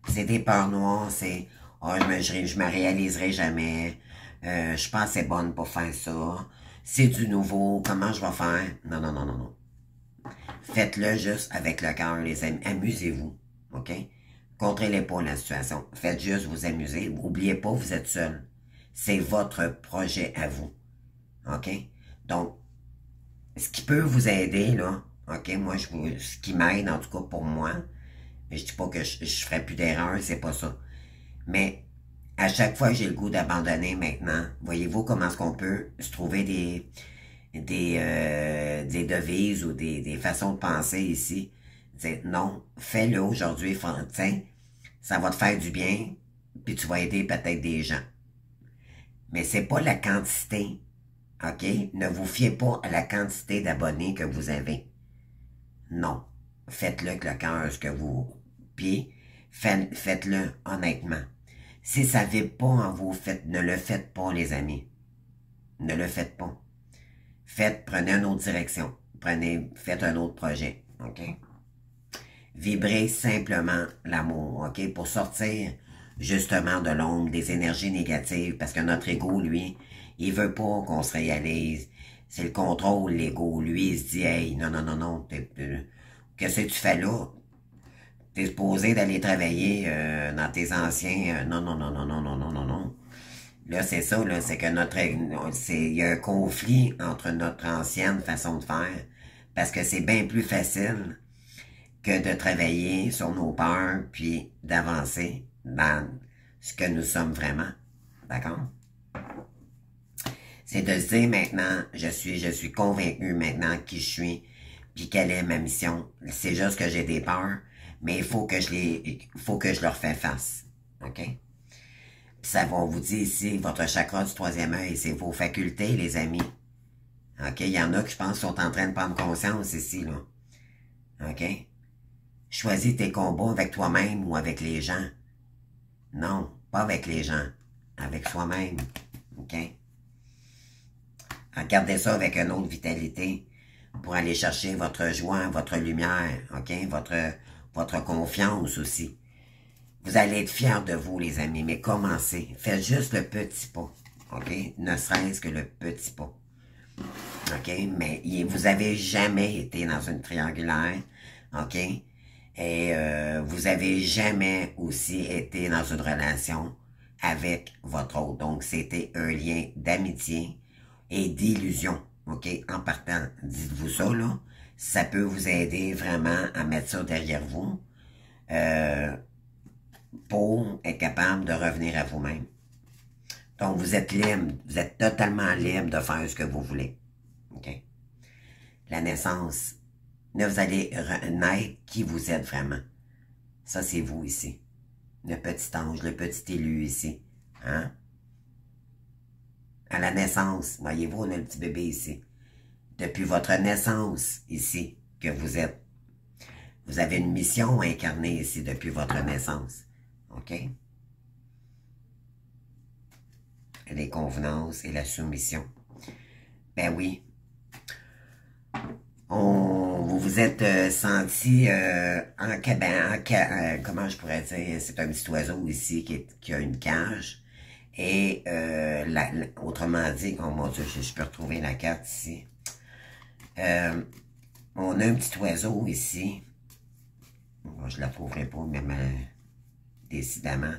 C'est des peurs noires, c'est oh, je me réaliserai jamais. Je pense que c'est bonne pour faire ça. C'est du nouveau. Comment je vais faire? Non, non, non, non, non. Faites-le juste avec le cœur, les amis. Amusez-vous. OK? Contrôlez pas la situation. Faites juste vous amuser. N'oubliez pas, vous êtes seul. C'est votre projet à vous. OK? Donc, ce qui peut vous aider, là, OK? Moi, ce qui m'aide, en tout cas pour moi, je dis pas que je ferai plus d'erreurs, c'est pas ça. Mais à chaque fois que j'ai le goût d'abandonner maintenant, voyez-vous comment est-ce qu'on peut se trouver des devises ou des façons de penser ici. Dire non, fais-le aujourd'hui, tiens, ça va te faire du bien, puis tu vas aider peut-être des gens. Mais c'est pas la quantité, OK? Ne vous fiez pas à la quantité d'abonnés que vous avez. Non. Faites-le avec le cœur, ce que vous... Puis, faites-le honnêtement. Si ça ne vibre pas en vous, ne le faites pas, les amis. Ne le faites pas. Prenez une autre direction. Faites un autre projet. OK? Vibrez simplement l'amour. OK? Pour sortir justement de l'ombre, des énergies négatives. Parce que notre ego, lui, il veut pas qu'on se réalise. C'est le contrôle, l'ego. Lui, il se dit, hey, non, non, non, non. Qu'est-ce que tu fais là? T'es supposé d'aller travailler dans tes anciens... non, non, non, non, non, non, non, non, non. Là, c'est ça, là, c'est que il y a un conflit entre notre ancienne façon de faire, parce que c'est bien plus facile que de travailler sur nos peurs, puis d'avancer dans ce que nous sommes vraiment. D'accord? C'est de se dire maintenant, je suis convaincu maintenant qui je suis, puis quelle est ma mission. C'est juste que j'ai des peurs, mais il faut que je leur fais face. OK? Puis ça va vous dire ici, votre chakra du troisième œil, c'est vos facultés, les amis. OK? Il y en a qui, je pense, sont en train de prendre conscience ici, là. OK? Choisis tes combats avec toi-même ou avec les gens. Non, pas avec les gens. Avec soi-même. OK? Regardez ça avec une autre vitalité. pour aller chercher votre joie, votre lumière, ok? Votre confiance aussi. Vous allez être fiers de vous, les amis, mais commencez. Faites juste le petit pas, ok? Ne serait-ce que le petit pas. OK? Mais vous avez jamais été dans une triangulaire, OK? Et vous avez jamais aussi été dans une relation avec votre autre. Donc, c'était un lien d'amitié et d'illusion, OK? En partant, dites-vous ça, là. Ça peut vous aider vraiment à mettre ça derrière vous pour être capable de revenir à vous-même. Donc, vous êtes libre, vous êtes totalement libre de faire ce que vous voulez. OK? La naissance. Là, vous allez naître qui vous êtes vraiment. Ça, c'est vous ici. Le petit ange, le petit élu ici. Hein? À la naissance, voyez-vous, on a le petit bébé ici. Depuis votre naissance ici, que vous êtes. Vous avez une mission incarnée ici depuis votre naissance. OK? Les convenances et la soumission. Ben oui. Vous vous êtes senti comment je pourrais dire, c'est un petit oiseau ici qui a une cage. Et autrement dit, oh mon Dieu, je peux retrouver la carte ici. On a un petit oiseau ici. Bon, je la trouverai pas, mais décidément.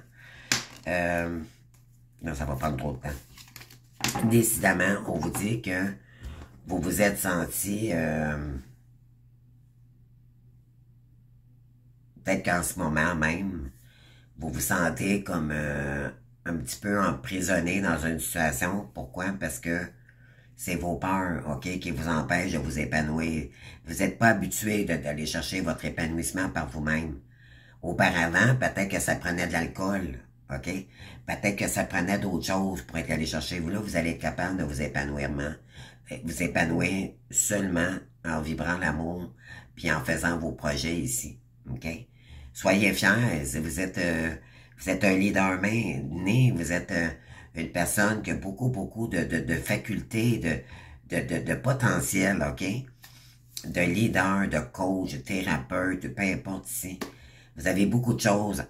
Non, ça va prendre trop de temps. Décidément, on vous dit que vous vous êtes senti, peut-être qu'en ce moment même, vous vous sentez comme un petit peu emprisonné dans une situation. Pourquoi? Parce que c'est vos peurs, OK, qui vous empêchent de vous épanouir. Vous n'êtes pas habitué d'aller chercher votre épanouissement par vous-même. Auparavant, peut-être que ça prenait de l'alcool, OK? Peut-être que ça prenait d'autres choses pour être allé chercher. Vous, là, vous allez être capable de vous épanouir seulement en vibrant l'amour puis en faisant vos projets ici, OK? Soyez fiers, vous êtes un leader né, vous êtes une personne qui a beaucoup de facultés, de potentiel, OK? De leader, de coach, de thérapeute, peu importe ici. Vous avez beaucoup de choses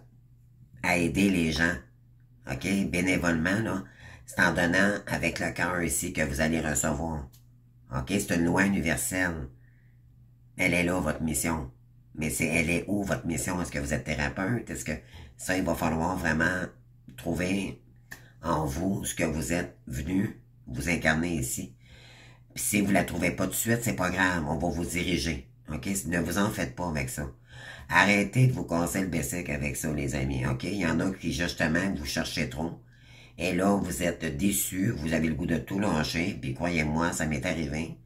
à aider les gens, OK? Bénévolement, là. C'est en donnant avec le cœur ici que vous allez recevoir. OK? C'est une loi universelle. Elle est là, votre mission. Mais elle est où, votre mission? Est-ce que vous êtes thérapeute? Est-ce que ça, il va falloir vraiment trouver en vous ce que vous êtes venu vous incarner ici. Puis si vous ne la trouvez pas tout de suite, c'est pas grave, on va vous diriger. OK? Ne vous en faites pas avec ça. Arrêtez de vous casser le bessic avec ça, les amis. OK? Il y en a qui, justement, vous cherchez trop. Et là, vous êtes déçus, vous avez le goût de tout lâcher, puis croyez-moi, ça m'est arrivé.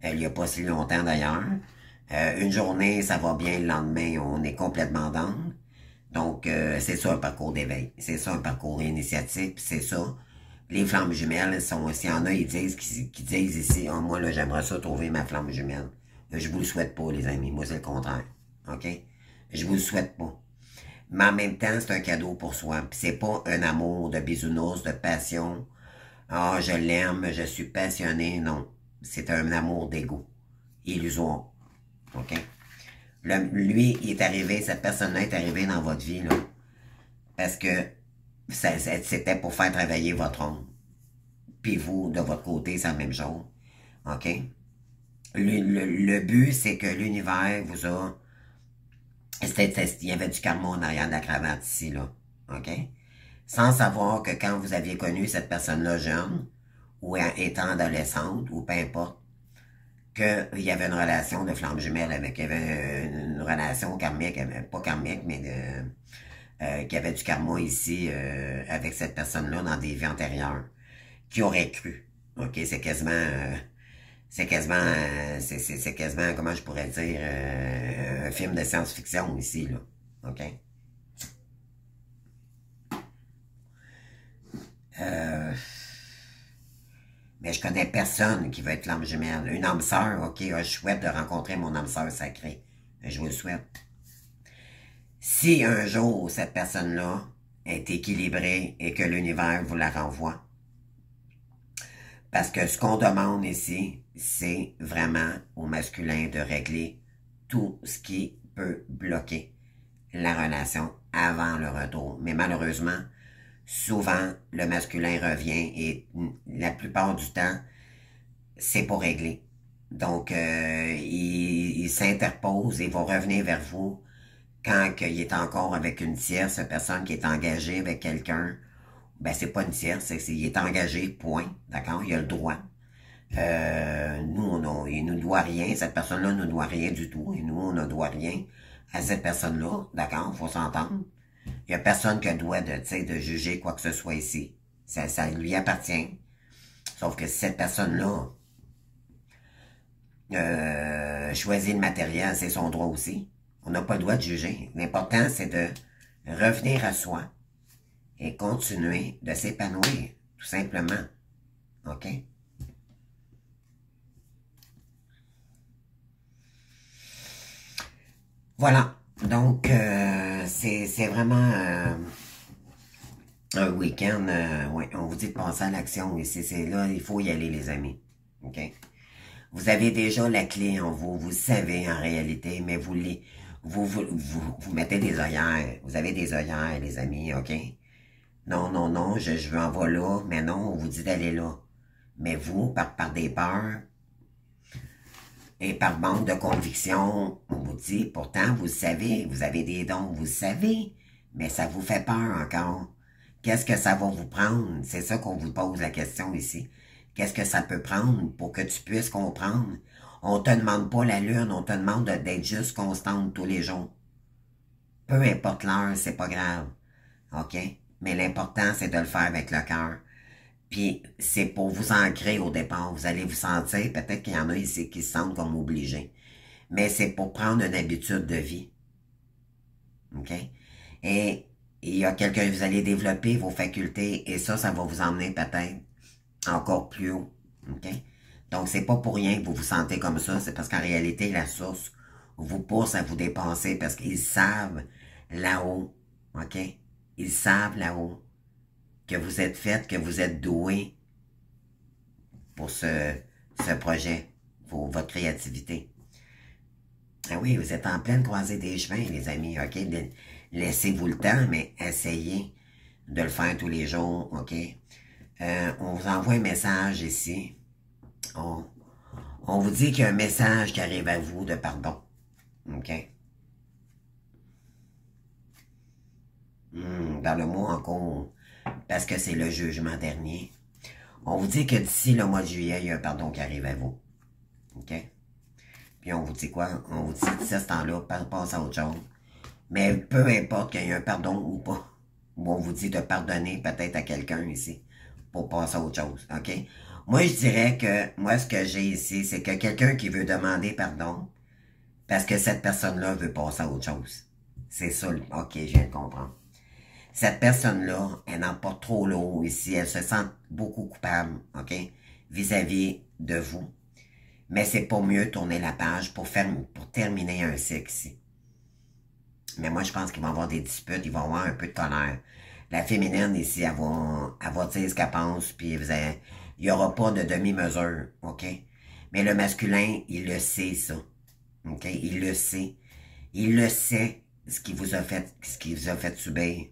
Il n'y a pas si longtemps d'ailleurs. Une journée, ça va bien, le lendemain, on est complètement down. Donc, c'est ça un parcours d'éveil. C'est ça un parcours initiatique, c'est ça. Les flammes jumelles sont, s'il y en a, ils disent, qui disent ici, oh, moi, là, j'aimerais ça trouver ma flamme jumelle. Je vous le souhaite pas, les amis. Moi, c'est le contraire. OK? Je vous le souhaite pas. Mais en même temps, c'est un cadeau pour soi. Puis c'est pas un amour de bisounours, de passion. Ah, je l'aime, je suis passionné. Non. C'est un amour d'ego. Illusoire. OK? Lui, il est arrivé, cette personne-là est arrivée dans votre vie, là. Parce que c'était pour faire travailler votre ombre. Puis vous, de votre côté, c'est la même chose. OK? Le but, c'est que l'univers vous a... Il y avait du karma en arrière de la cravate ici, là. OK? Sans savoir que quand vous aviez connu cette personne-là jeune, ou étant adolescente, ou peu importe, qu'il y avait une relation de flamme jumelle avec, il y avait une relation karmique, pas karmique, mais qu'il y avait du karma ici avec cette personne-là dans des vies antérieures. Qui aurait cru? OK? C'est quasiment, comment je pourrais dire, un film de science-fiction ici, là. OK? Mais je connais personne qui veut être l'âme jumelle. Une âme sœur, OK, je souhaite de rencontrer mon âme sœur sacrée. Je vous le souhaite. Si un jour, cette personne-là est équilibrée et que l'univers vous la renvoie, Parce que ce qu'on demande ici, c'est vraiment au masculin de régler tout ce qui peut bloquer la relation avant le retour. Mais malheureusement, souvent, le masculin revient et la plupart du temps, c'est pas réglé. Donc, il s'interpose et va revenir vers vous quand il est encore avec une tierce personne qui est engagée avec quelqu'un. Ben, c'est pas une tierce, il est engagé, point. D'accord? Il a le droit. Il nous doit rien. Cette personne-là ne nous doit rien du tout. Et nous, on ne doit rien à cette personne-là. D'accord? Faut s'entendre. Il n'y a personne qui a le droit de juger quoi que ce soit ici. Ça lui appartient. Sauf que si cette personne-là choisit le matériel, c'est son droit aussi. On n'a pas le droit de juger. L'important, c'est de revenir à soi et continuer de s'épanouir, tout simplement. OK? Voilà. Donc, c'est vraiment un week-end. Ouais, on vous dit de passer à l'action ici. C'est là, il faut y aller, les amis. OK? Vous avez déjà la clé en vous. Vous savez en réalité, mais vous mettez des œillères. Vous avez des œillères, les amis, OK? Non, non, non, je veux en voir là, mais non, on vous dit d'aller là. Mais vous, par des peurs et par manque de conviction, on vous dit, pourtant, vous savez, vous avez des dons, vous savez, mais ça vous fait peur encore. Qu'est-ce que ça va vous prendre? C'est ça qu'on vous pose la question ici. Qu'est-ce que ça peut prendre pour que tu puisses comprendre? On te demande pas la lune, on te demande d'être juste constante tous les jours. Peu importe l'heure, c'est pas grave. OK? Mais l'important, c'est de le faire avec le cœur. Puis, c'est pour vous ancrer au départ. Vous allez vous sentir, peut-être qu'il y en a ici qui se sentent comme obligés. Mais c'est pour prendre une habitude de vie. OK? Et il y a quelqu'un, vous allez développer vos facultés et ça va vous emmener peut-être encore plus haut. OK? Donc, c'est pas pour rien que vous vous sentez comme ça. C'est parce qu'en réalité, la source vous pousse à vous dépenser parce qu'ils savent là-haut. OK? Ils savent là-haut que vous êtes fait, que vous êtes doué pour ce projet, pour votre créativité. Ah oui, vous êtes en pleine croisée des chemins, les amis, OK? Laissez-vous le temps, mais essayez de le faire tous les jours, OK? On vous envoie un message ici. On vous dit qu'il y a un message qui arrive à vous de pardon, OK? Dans le mot encore, parce que c'est le jugement dernier. On vous dit que d'ici le mois de juillet, il y a un pardon qui arrive à vous. OK? Puis on vous dit quoi? On vous dit d'ici à ce temps-là, passe à autre chose. Mais peu importe qu'il y ait un pardon ou pas. Ou on vous dit de pardonner peut-être à quelqu'un ici pour passer à autre chose. OK? Moi, je dirais que, moi, ce que j'ai ici, c'est que quelqu'un qui veut demander pardon parce que cette personne-là veut passer à autre chose. C'est ça. OK, je viens de comprendre. Cette personne-là, elle n'en porte trop lourd ici. Elle se sent beaucoup coupable, OK? Vis-à-vis de vous. Mais c'est pour mieux tourner la page pour terminer un cycle ici. Mais moi, je pense qu'il va y avoir des disputes, il va y avoir un peu de colère. La féminine ici, elle va dire ce qu'elle pense, puis il n'y aura pas de demi-mesure, OK? Mais le masculin, il le sait, ça. OK? Il le sait. Il le sait, ce qu'il vous a fait subir.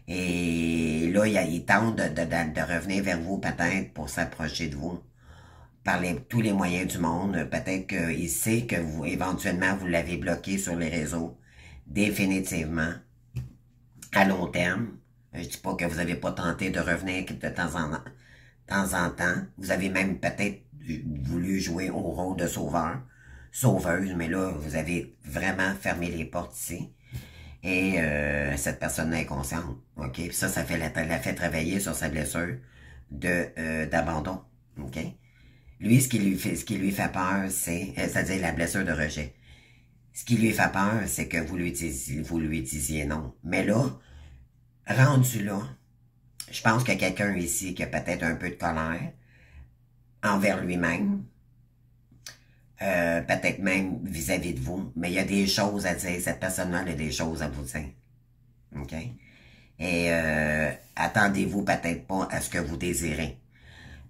Et là, il tente de revenir vers vous, peut-être, pour s'approcher de vous. Par tous les moyens du monde. Peut-être qu'il sait que vous, éventuellement, vous l'avez bloqué sur les réseaux. Définitivement. À long terme. Je dis pas que vous n'avez pas tenté de revenir de temps en temps. Vous avez même peut-être voulu jouer au rôle de sauveuse, mais là, vous avez vraiment fermé les portes ici. Et cette personne-là est consciente. OK? Puis ça l'a fait travailler sur sa blessure d'abandon. OK? Lui, ce qui lui fait peur, c'est-à-dire la blessure de rejet. Ce qui lui fait peur, c'est que vous lui disiez non. Mais là, rendu là, je pense qu'il y a quelqu'un ici qui a peut-être un peu de colère envers lui-même. Peut-être même vis-à-vis de vous. Mais il y a des choses à dire. Cette personne-là a des choses à vous dire. OK? Et attendez-vous peut-être pas à ce que vous désirez.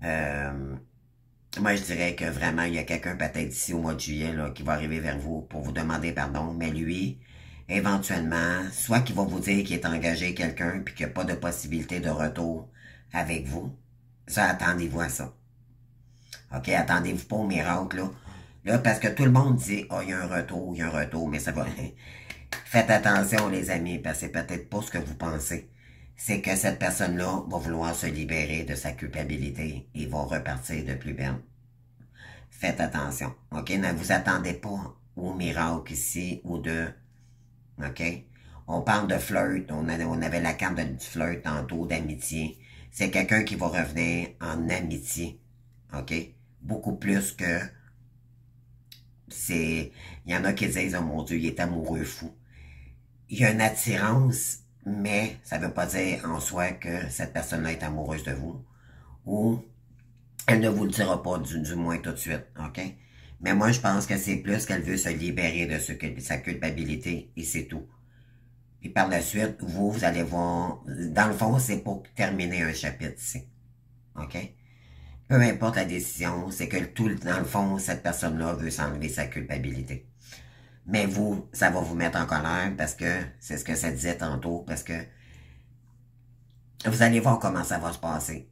Moi, je dirais que vraiment, il y a quelqu'un peut-être d'ici au mois de juillet là, qui va arriver vers vous pour vous demander pardon, mais lui, éventuellement, soit qu'il va vous dire qu'il est engagé quelqu'un puis qu'il n'y a pas de possibilité de retour avec vous. Ça, attendez-vous à ça. OK, attendez-vous pas au miracle, là. Là, parce que tout le monde dit, oh, il y a un retour, mais ça va. Faites attention, les amis, parce que c'est peut-être pas ce que vous pensez. C'est que cette personne-là va vouloir se libérer de sa culpabilité et va repartir de plus belle. Faites attention, OK? Ne vous attendez pas au miracle ici ou de... OK? On parle de flirt, on avait la carte du flirt tantôt, d'amitié. C'est quelqu'un qui va revenir en amitié, OK? Beaucoup plus que... Il y en a qui disent, oh mon Dieu, il est amoureux fou. Il y a une attirance, mais ça ne veut pas dire en soi que cette personne-là est amoureuse de vous. Ou elle ne vous le dira pas du moins tout de suite, OK? Mais moi, je pense que c'est plus qu'elle veut se libérer de sa culpabilité et c'est tout. Puis par la suite, vous allez voir, dans le fond, c'est pour terminer un chapitre ici, OK? Peu importe la décision, c'est que dans le fond, cette personne-là veut s'enlever sa culpabilité. Mais vous, ça va vous mettre en colère parce que, c'est ce que ça disait tantôt, parce que vous allez voir comment ça va se passer.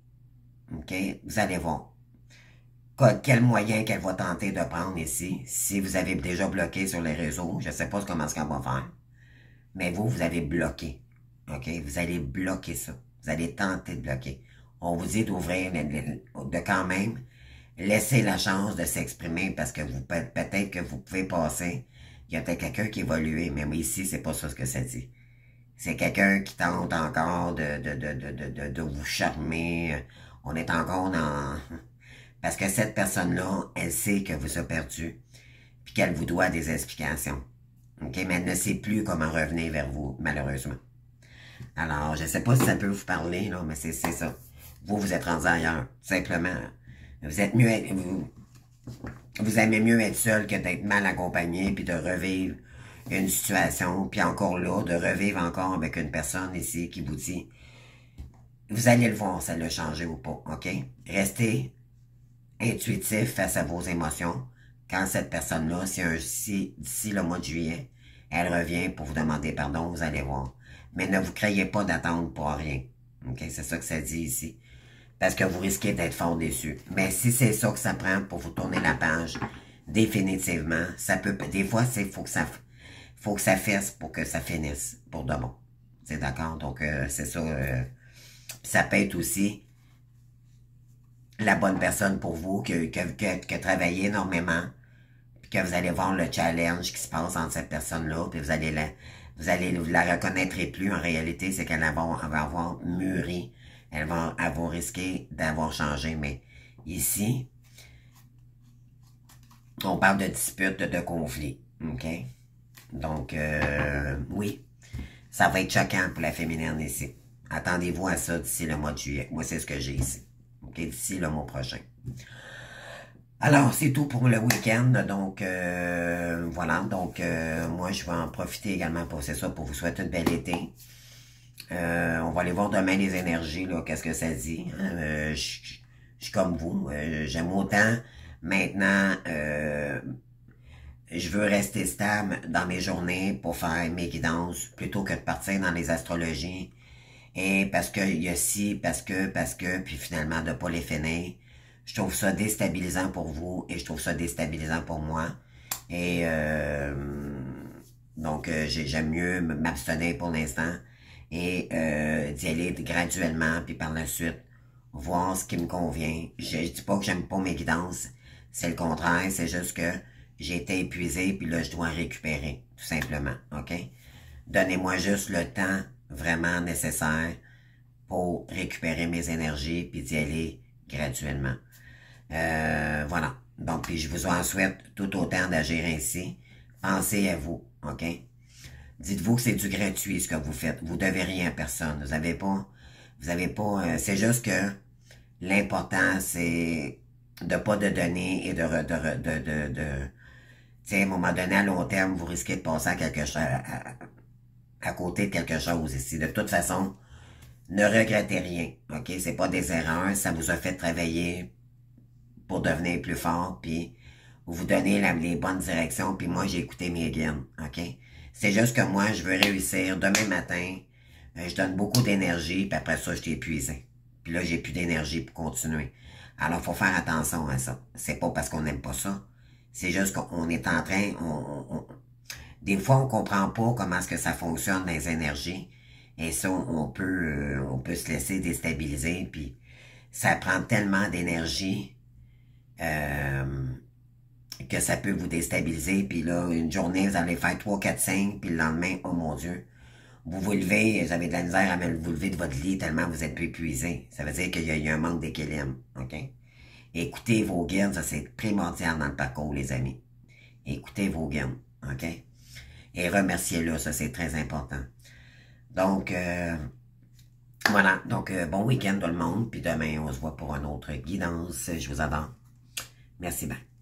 OK? Vous allez voir. Quel moyen qu'elle va tenter de prendre ici. Si vous avez déjà bloqué sur les réseaux, je ne sais pas comment ce qu'elle va faire. Mais vous allez bloquer. OK? Vous allez bloquer ça. Vous allez tenter de bloquer. On vous dit d'ouvrir, de quand même laisser la chance de s'exprimer parce que peut-être que vous pouvez passer. Il y a peut-être quelqu'un qui évolue, mais ici, c'est pas ça ce que ça dit. C'est quelqu'un qui tente encore de vous charmer. On est encore dans... Parce que cette personne-là, elle sait que vous avez perdu, puis qu'elle vous doit des explications. OK? Mais elle ne sait plus comment revenir vers vous, malheureusement. Alors, je ne sais pas si ça peut vous parler, là, mais c'est ça. Vous êtes rendu ailleurs, simplement. Vous êtes mieux... Vous aimez mieux être seul que d'être mal accompagné, puis de revivre une situation, puis encore là, de revivre encore avec une personne ici qui vous dit, vous allez le voir, ça l'a changé ou pas, OK? Restez intuitif face à vos émotions. Quand cette personne-là, si d'ici le mois de juillet, elle revient pour vous demander pardon, vous allez voir. Mais ne vous créez pas d'attente pour rien. OK? C'est ça que ça dit ici. Parce que vous risquez d'être fort déçu. Mais si c'est ça que ça prend pour vous tourner la page, définitivement, ça peut... Des fois, faut que ça fesse pour que ça finisse, pour de bon. C'est d'accord? Donc, c'est ça. Ça peut être aussi la bonne personne pour vous, qui a travaillé énormément, puis que vous allez voir le challenge qui se passe entre cette personne-là, puis vous allez la reconnaîtrez plus. En réalité, c'est qu'elle va avoir mûri. Elle va avoir risqué d'avoir changé. Mais ici, on parle de dispute, de conflit. OK? Donc, oui, ça va être choquant pour la féminine ici. Attendez-vous à ça d'ici le mois de juillet. Moi, c'est ce que j'ai ici. OK? D'ici le mois prochain. Alors, c'est tout pour le week-end. Donc, voilà. Donc, moi, je vais en profiter également pour vous souhaiter un bel été. On va aller voir demain les énergies, là, qu'est-ce que ça dit. Hein? Je suis comme vous. J'aime autant maintenant... je veux rester stable dans mes journées pour faire mes guidances plutôt que de partir dans les astrologies. Et parce que il y a ci, parce que, puis finalement de pas les finir. Je trouve ça déstabilisant pour vous et je trouve ça déstabilisant pour moi. Et donc j'aime mieux m'abstenir pour l'instant et d'y aller graduellement, puis par la suite, voir ce qui me convient. Je dis pas que j'aime pas mes guidances, c'est le contraire, c'est juste que j'ai été épuisé, puis là, je dois récupérer, tout simplement, OK? Donnez-moi juste le temps vraiment nécessaire pour récupérer mes énergies, puis d'y aller graduellement. Voilà. Donc, puis je vous en souhaite tout autant d'agir ainsi. Pensez à vous, OK? Dites-vous que c'est du gratuit ce que vous faites. Vous devez rien à personne. Vous avez pas, c'est juste que l'important, c'est de pas de donner et tu sais, à un moment donné, à long terme, vous risquez de passer à côté de quelque chose ici. De toute façon, Ne regrettez rien, ok? C'est pas des erreurs, ça vous a fait travailler pour devenir plus fort, puis vous donner les bonnes directions, puis moi, j'ai écouté mes guides, ok? C'est juste que moi, je veux réussir demain matin, je donne beaucoup d'énergie, puis après ça, je t'ai épuisé. Puis là, j'ai plus d'énergie pour continuer. Alors, il faut faire attention à ça. C'est pas parce qu'on n'aime pas ça. C'est juste qu'on est en train, des fois, on comprend pas comment est-ce que ça fonctionne dans les énergies. Et ça, on peut se laisser déstabiliser, puis ça prend tellement d'énergie que ça peut vous déstabiliser. Puis là, une journée, vous allez faire 3, 4, 5, puis le lendemain, oh mon Dieu, vous vous levez, vous avez de la misère à vous lever de votre lit tellement vous êtes plus épuisé. Ça veut dire qu'il y a un manque d'équilibre, ok? Écoutez vos guides, ça c'est primordial dans le parcours, les amis. Écoutez vos guides, ok? Et remerciez-le, ça c'est très important. Donc, voilà. Donc, bon week-end tout le monde. Puis demain, on se voit pour une autre guidance. Je vous adore. Merci, bye.